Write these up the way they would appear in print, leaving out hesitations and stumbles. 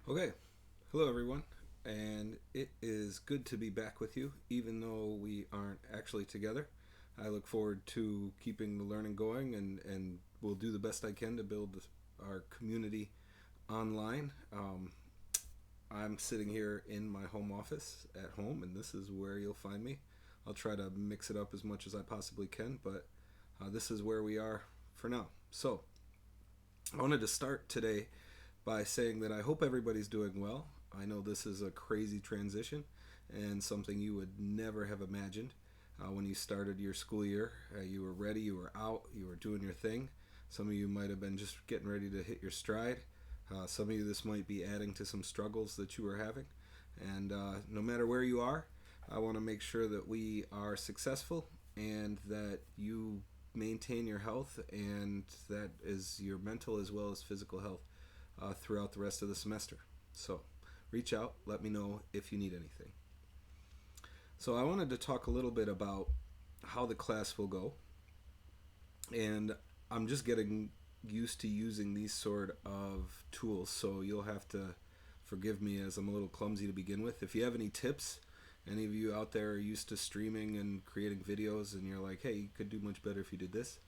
Okay, hello everyone, and it is good to be back with you, even though we aren't actually together. I look forward to keeping the learning going, and will do the best I can to build our community online. I'm sitting here in my home office at home, and this is where you'll find me. I'll try to mix it up as much as I possibly can, but this is where we are for now. So, I wanted to start today by saying that I hope everybody's doing well. I know this is a crazy transition and something you would never have imagined when you started your school year. You were ready, you were out, you were doing your thing. Some of you might have been just getting ready to hit your stride. Some of you, this might be adding to some struggles that you were having. And no matter where you are, I want to make sure that we are successful and that you maintain your health, and that is your mental as well as physical health throughout the rest of the semester. So reach out, let me know if you need anything. So I wanted to talk a little bit about how the class will go, and I'm just getting used to using these sort of tools, so you'll have to forgive me as I'm a little clumsy to begin with. If you have any tips, any of you out there are used to streaming and creating videos, and you're like, hey, you could do much better if you did this,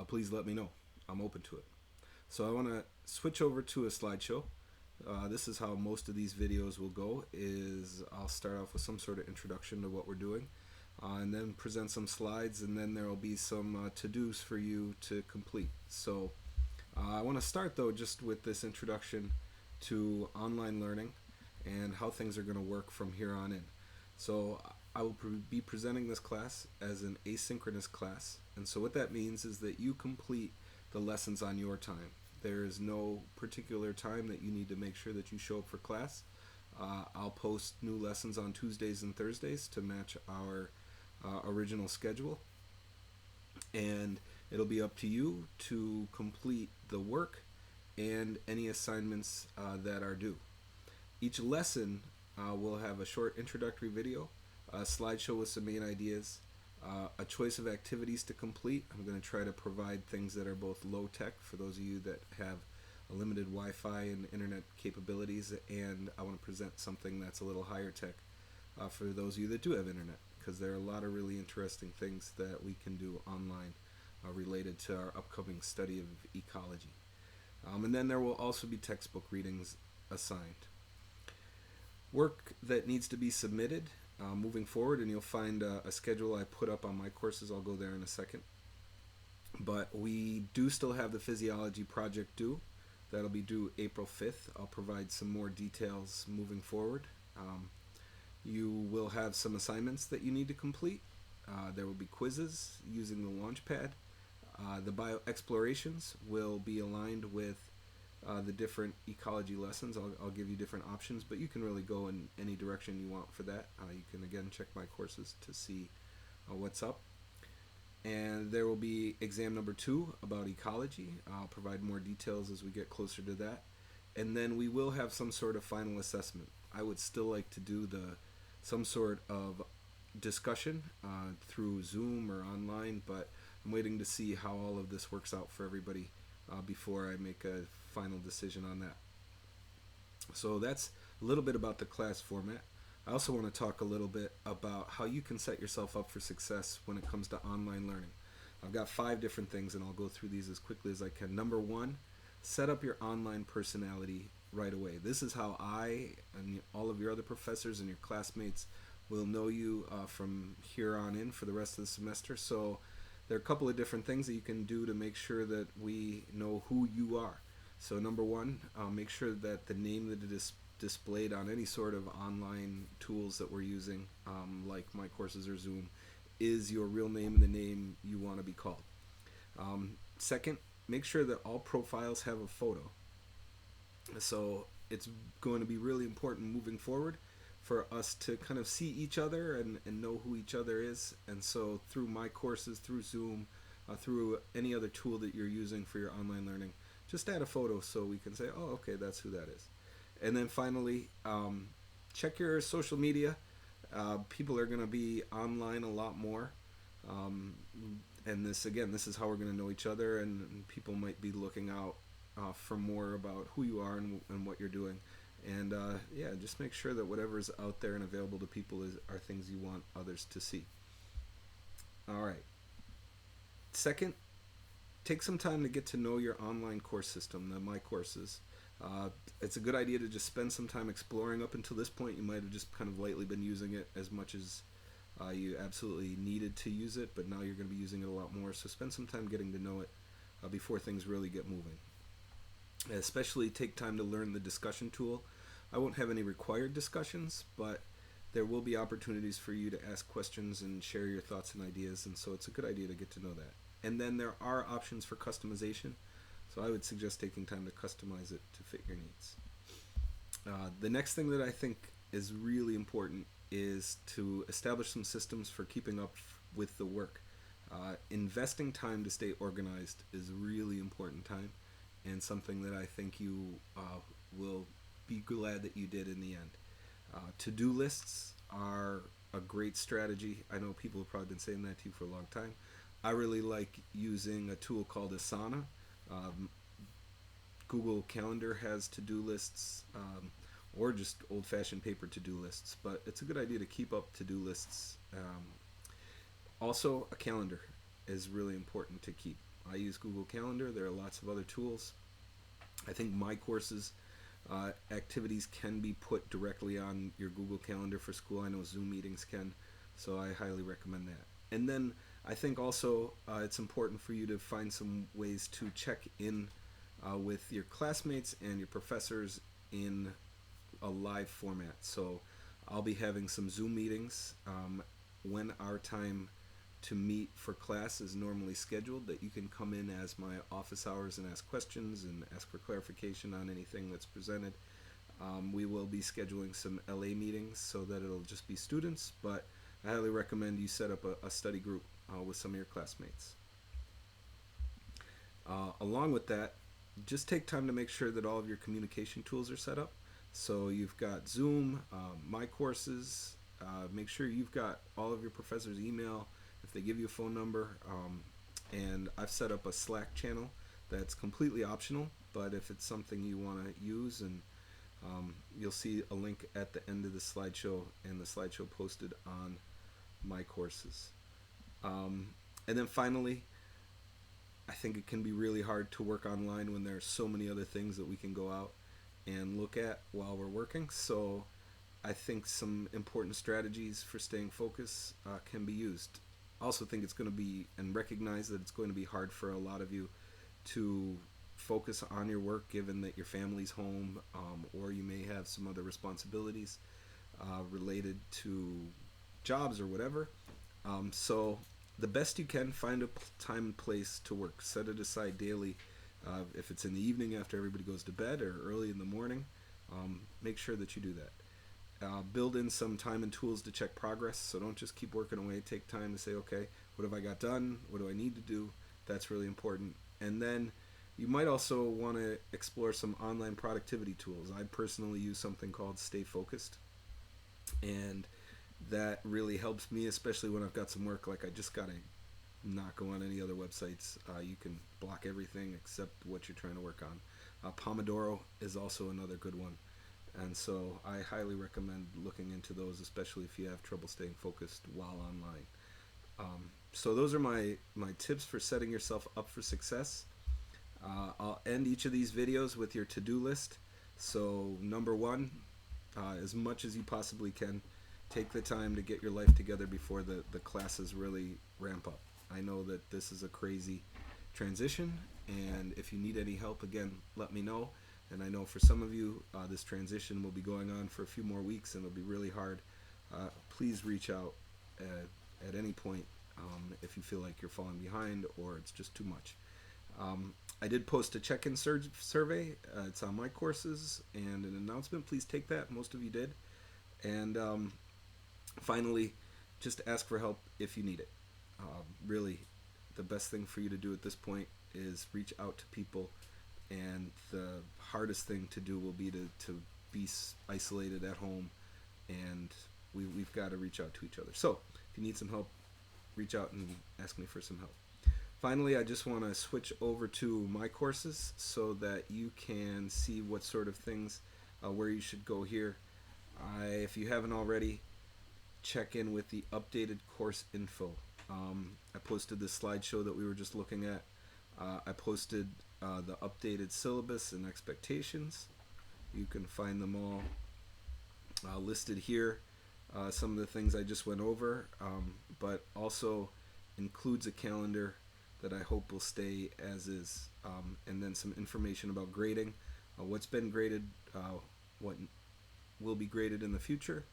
please let me know. I'm open to it. So I want to switch over to a slideshow. This is how most of these videos will go. Is I'll start off with some sort of introduction to what we're doing, and then present some slides, and then there will be some to-dos for you to complete. So I want to start though just with this introduction to online learning and how things are going to work from here on in. So I will be presenting this class as an asynchronous class, and so what that means is that you complete the lessons on your time. There is no particular time that you need to make sure that you show up for class. I'll post new lessons on Tuesdays and Thursdays to match our original schedule, and it'll be up to you to complete the work and any assignments that are due. Each lesson will have a short introductory video, a slideshow with some main ideas, a choice of activities to complete. I'm going to try to provide things that are both low tech for those of you that have a limited Wi-Fi and internet capabilities, and I want to present something that's a little higher tech for those of you that do have internet, because there are a lot of really interesting things that we can do online related to our upcoming study of ecology. And then there will also be textbook readings assigned. Work that needs to be submitted moving forward, and you'll find a schedule I put up on my courses. I'll go there in a second. But we do still have the physiology project due. That'll be due April 5th. I'll provide some more details moving forward. You will have some assignments that you need to complete. There will be quizzes using the Launchpad. The bioexplorations will be aligned with the different ecology lessons. I'll give you different options, but you can really go in any direction you want for that. You can again check my courses to see what's up. And there will be exam number 2 about ecology. I'll provide more details as we get closer to that. And then we will have some sort of final assessment. I would still like to do some sort of discussion through Zoom or online, but I'm waiting to see how all of this works out for everybody before I make a final decision on that. So that's a little bit about the class format. I also want to talk a little bit about how you can set yourself up for success when it comes to online learning. I've got 5 different things, and I'll go through these as quickly as I can. Number 1, set up your online personality right away. This is how I and all of your other professors and your classmates will know you from here on in for the rest of the semester. So there are a couple of different things that you can do to make sure that we know who you are. So number 1, make sure that the name that is displayed on any sort of online tools that we're using, like my courses or Zoom, is your real name and the name you want to be called. Second, make sure that all profiles have a photo. So it's going to be really important moving forward for us to kind of see each other and know who each other is. And so through my courses, through Zoom, through any other tool that you're using for your online learning, just add a photo so we can say, oh, okay, that's who that is. And then finally, check your social media. People are going to be online a lot more. And this is how we're going to know each other, and people might be looking out for more about who you are and what you're doing. And yeah, just make sure that whatever is out there and available to people are things you want others to see. All right. Second, take some time to get to know your online course system, the My Courses. Uh, it's a good idea to just spend some time exploring. Up until this point, you might have just kind of lightly been using it as much as you absolutely needed to use it, but now you're going to be using it a lot more. So spend some time getting to know it before things really get moving. Especially take time to learn the discussion tool. I won't have any required discussions, but there will be opportunities for you to ask questions and share your thoughts and ideas, and so it's a good idea to get to know that. And then there are options for customization, so I would suggest taking time to customize it to fit your needs. The next thing that I think is really important is to establish some systems for keeping up with the work. Investing time to stay organized is really important time, and something that I think you will be glad that you did in the end. To-do lists are a great strategy. I know people have probably been saying that to you for a long time. I really like using a tool called Asana. Um, Google Calendar has to-do lists, or just old-fashioned paper to-do lists, but it's a good idea to keep up to-do lists. Also, a calendar is really important to keep. I use Google Calendar. There are lots of other tools. I think My Courses activities can be put directly on your Google Calendar for school. I know Zoom meetings can, so I highly recommend that. And then I think also it's important for you to find some ways to check in with your classmates and your professors in a live format. So I'll be having some Zoom meetings when our time to meet for class is normally scheduled, that you can come in as my office hours and ask questions and ask for clarification on anything that's presented. We will be scheduling some LA meetings so that it'll just be students, but I highly recommend you set up a study group with some of your classmates. Along with that, just take time to make sure that all of your communication tools are set up. So you've got Zoom, My Courses, make sure you've got all of your professors' email, if they give you a phone number, and I've set up a Slack channel that's completely optional, but if it's something you want to use, and you'll see a link at the end of the slideshow, and the slideshow posted on My Courses. And then finally, I think it can be really hard to work online when there are so many other things that we can go out and look at while we're working. So I think some important strategies for staying focused can be used. I also think it's going to be, and recognize that it's going to be hard for a lot of you to focus on your work given that your family's home, or you may have some other responsibilities related to jobs or whatever. So the best you can, find a time and place to work. Set it aside daily. If it's in the evening after everybody goes to bed, or early in the morning, make sure that you do that. Build in some time and tools to check progress. So don't just keep working away. Take time to say, okay, what have I got done? What do I need to do? That's really important. And then you might also want to explore some online productivity tools. I personally use something called Stay Focused, and that really helps me, especially when I've got some work like I just got to not go on any other websites. You can block everything except what you're trying to work on. Pomodoro is also another good one. And so I highly recommend looking into those, especially if you have trouble staying focused while online. So those are my tips for setting yourself up for success. I'll end each of these videos with your to-do list. So number one, as much as you possibly can, take the time to get your life together before the classes really ramp up. I know that this is a crazy transition, and if you need any help, again, let me know. And I know for some of you, this transition will be going on for a few more weeks, and it'll be really hard. Please reach out at any point if you feel like you're falling behind or it's just too much. I did post a check-in survey. It's on My Courses, and an announcement. Please take that. Most of you did. And finally, just ask for help if you need it. Really, the best thing for you to do at this point is reach out to people, and the hardest thing to do will be to be isolated at home, and we've got to reach out to each other. So if you need some help, reach out and ask me for some help. Finally, I just want to switch over to My Courses so that you can see what sort of things where you should go here. If you haven't already, check in with the updated course info. I posted this slideshow that we were just looking at. I posted the updated syllabus and expectations. You can find them all listed here. Some of the things I just went over, but also includes a calendar that I hope will stay as is, and then some information about grading, what's been graded, what will be graded in the future,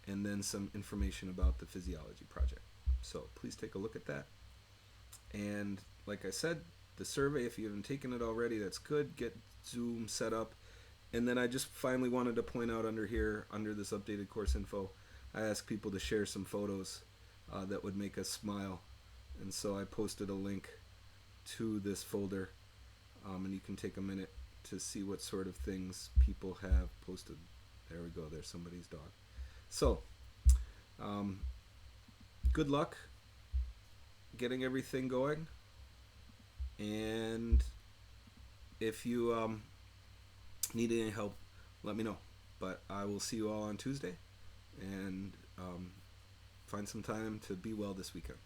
and then some information about the physiology project. So please take a look at that. And like I said, the survey, if you haven't taken it already, that's good. Get Zoom set up. And then I just finally wanted to point out under here, under this updated course info, I asked people to share some photos that would make us smile. And so I posted a link to this folder, and you can take a minute to see what sort of things people have posted. There we go, there's somebody's dog. So, good luck getting everything going. And if you need any help, let me know. But I will see you all on Tuesday, and find some time to be well this weekend.